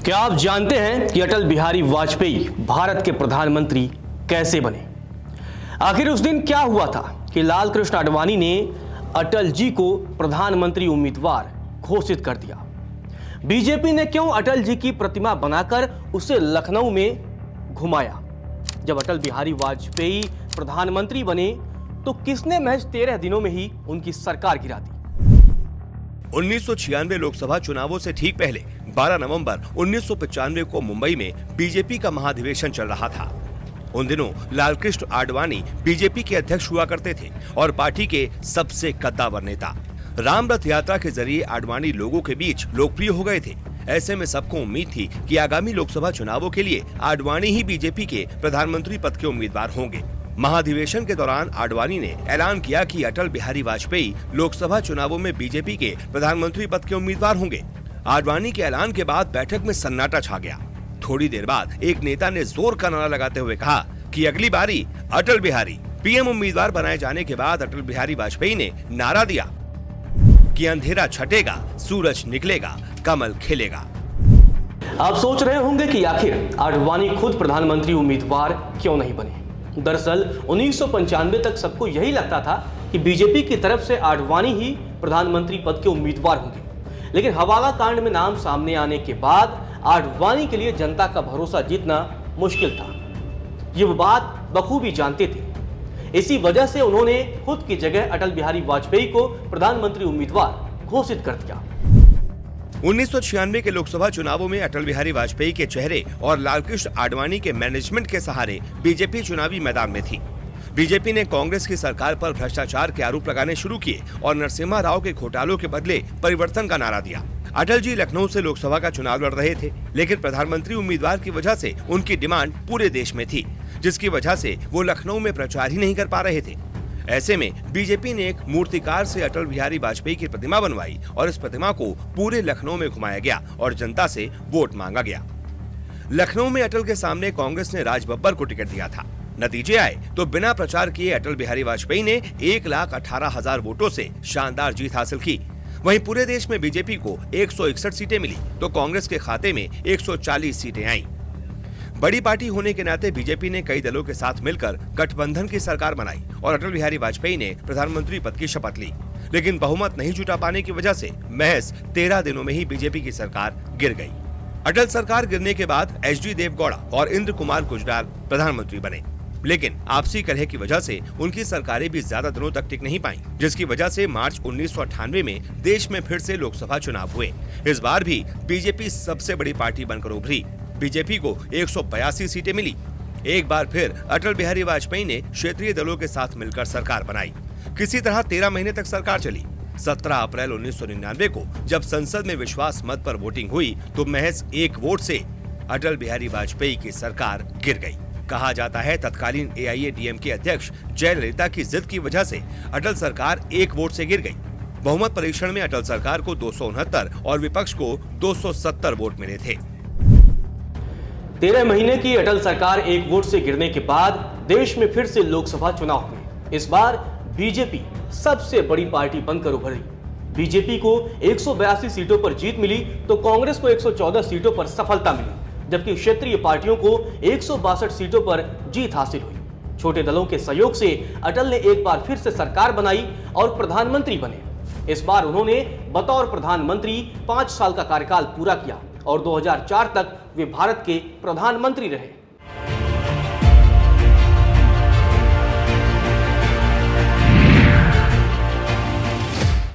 क्या आप जानते हैं कि अटल बिहारी वाजपेयी भारत के प्रधानमंत्री कैसे बने? आखिर उस दिन क्या हुआ था कि लाल कृष्ण आडवाणी ने अटल जी को प्रधानमंत्री उम्मीदवार घोषित कर दिया? बीजेपी ने क्यों अटल जी की प्रतिमा बनाकर उसे लखनऊ में घुमाया? जब अटल बिहारी वाजपेयी प्रधानमंत्री बने तो किसने महज 13 दिनों में ही उनकी सरकार गिरा दी? 1996 लोकसभा चुनावों से ठीक पहले 12 नवंबर 1995 को मुंबई में बीजेपी का महाधिवेशन चल रहा था। उन दिनों लालकृष्ण आडवाणी बीजेपी के अध्यक्ष हुआ करते थे और पार्टी के सबसे कद्दावर नेता। राम रथ यात्रा के जरिए आडवाणी लोगों के बीच लोकप्रिय हो गए थे। ऐसे में सबको उम्मीद थी कि आगामी लोकसभा चुनावों के लिए आडवाणी ही बीजेपी के प्रधानमंत्री पद के उम्मीदवार होंगे। महाधिवेशन के दौरान आडवाणी ने ऐलान किया कि अटल बिहारी वाजपेयी लोकसभा चुनावों में बीजेपी के प्रधानमंत्री पद के उम्मीदवार होंगे। आडवाणी के ऐलान के बाद बैठक में सन्नाटा छा गया। थोड़ी देर बाद एक नेता ने जोर का नारा लगाते हुए कहा कि अगली बारी अटल बिहारी। पीएम उम्मीदवार बनाए जाने के बाद अटल बिहारी वाजपेयी ने नारा दिया कि अंधेरा छटेगा, सूरज निकलेगा, कमल खिलेगा। आप सोच रहे होंगे कि आखिर आडवाणी खुद प्रधानमंत्री उम्मीदवार क्यों नहीं बने? दरअसल 1995 तक सबको यही लगता था कि बीजेपी की तरफ से आडवाणी ही प्रधानमंत्री पद के उम्मीदवार होंगे। लेकिन हवाला कांड में नाम सामने आने के बाद आडवाणी के लिए जनता का भरोसा जीतना मुश्किल था। ये वो बात बखूबी जानते थे। इसी वजह से उन्होंने खुद की जगह अटल बिहारी वाजपेयी को प्रधानमंत्री उम्मीदवार घोषित कर दिया। 1996 के लोकसभा चुनावों में अटल बिहारी वाजपेयी के चेहरे और लालकृष्ण आडवाणी के मैनेजमेंट के सहारे बीजेपी चुनावी मैदान में थी। बीजेपी ने कांग्रेस की सरकार पर भ्रष्टाचार के आरोप लगाने शुरू किए और नरसिम्हा राव के घोटालों के बदले परिवर्तन का नारा दिया। अटल जी लखनऊ से लोकसभा का चुनाव लड़ रहे थे, लेकिन प्रधानमंत्री उम्मीदवार की वजह से उनकी डिमांड पूरे देश में थी, जिसकी वजह से वो लखनऊ में प्रचार ही नहीं कर पा रहे थे। ऐसे में बीजेपी ने एक मूर्तिकार से अटल बिहारी वाजपेयी की प्रतिमा बनवाई और इस प्रतिमा को पूरे लखनऊ में घुमाया गया और जनता से वोट मांगा गया। लखनऊ में अटल के सामने कांग्रेस ने राज बब्बर को टिकट दिया था। नतीजे आए तो बिना प्रचार किए अटल बिहारी वाजपेयी ने 1,18,000 वोटों से शानदार जीत हासिल की। वहीं पूरे देश में बीजेपी को 161 सीटें मिली तो कांग्रेस के खाते में 140 सीटें आईं। बड़ी पार्टी होने के नाते बीजेपी ने कई दलों के साथ मिलकर गठबंधन की सरकार बनाई और अटल बिहारी वाजपेयी ने प्रधानमंत्री पद की शपथ ली। लेकिन बहुमत नहीं जुटा पाने की वजह से महज 13 दिनों में ही बीजेपी की सरकार गिर गई। अटल सरकार गिरने के बाद एचडी देवगौड़ा और इंद्र कुमार गुजराल प्रधानमंत्री बने, लेकिन आपसी कलह की वजह से उनकी सरकारें भी ज्यादा दिनों तक टिक नहीं पाईं, जिसकी वजह से मार्च 1998 में देश में फिर से लोकसभा चुनाव हुए। इस बार भी बीजेपी सबसे बड़ी पार्टी बनकर उभरी। बीजेपी को 182 सीटें मिली। एक बार फिर अटल बिहारी वाजपेयी ने क्षेत्रीय दलों के साथ मिलकर सरकार बनाई। किसी तरह 13 महीने तक सरकार चली। 17 अप्रैल 1999 को जब संसद में विश्वास मत पर वोटिंग हुई तो महज एक वोट से अटल बिहारी वाजपेयी की सरकार गिर गई। कहा जाता है तत्कालीन AIADMK अध्यक्ष जयललिता की जिद की वजह से अटल सरकार एक वोट से गिर गई। बहुमत परीक्षण में अटल सरकार को 269 और विपक्ष को 270 वोट मिले थे। 13 महीने की अटल सरकार एक वोट से गिरने के बाद देश में फिर से लोकसभा चुनाव हुए। इस बार बीजेपी सबसे बड़ी पार्टी बनकर उभरी। बीजेपी को 182 सीटों पर जीत मिली तो कांग्रेस को 114 सीटों पर सफलता मिली, जबकि क्षेत्रीय पार्टियों को 162 सीटों पर जीत हासिल हुई। छोटे दलों के सहयोग से अटल ने एक बार फिर से सरकार बनाई और प्रधानमंत्री बने। इस बार उन्होंने बतौर प्रधानमंत्री 5 साल का कार्यकाल पूरा किया और 2004 तक वे भारत के प्रधानमंत्री रहे।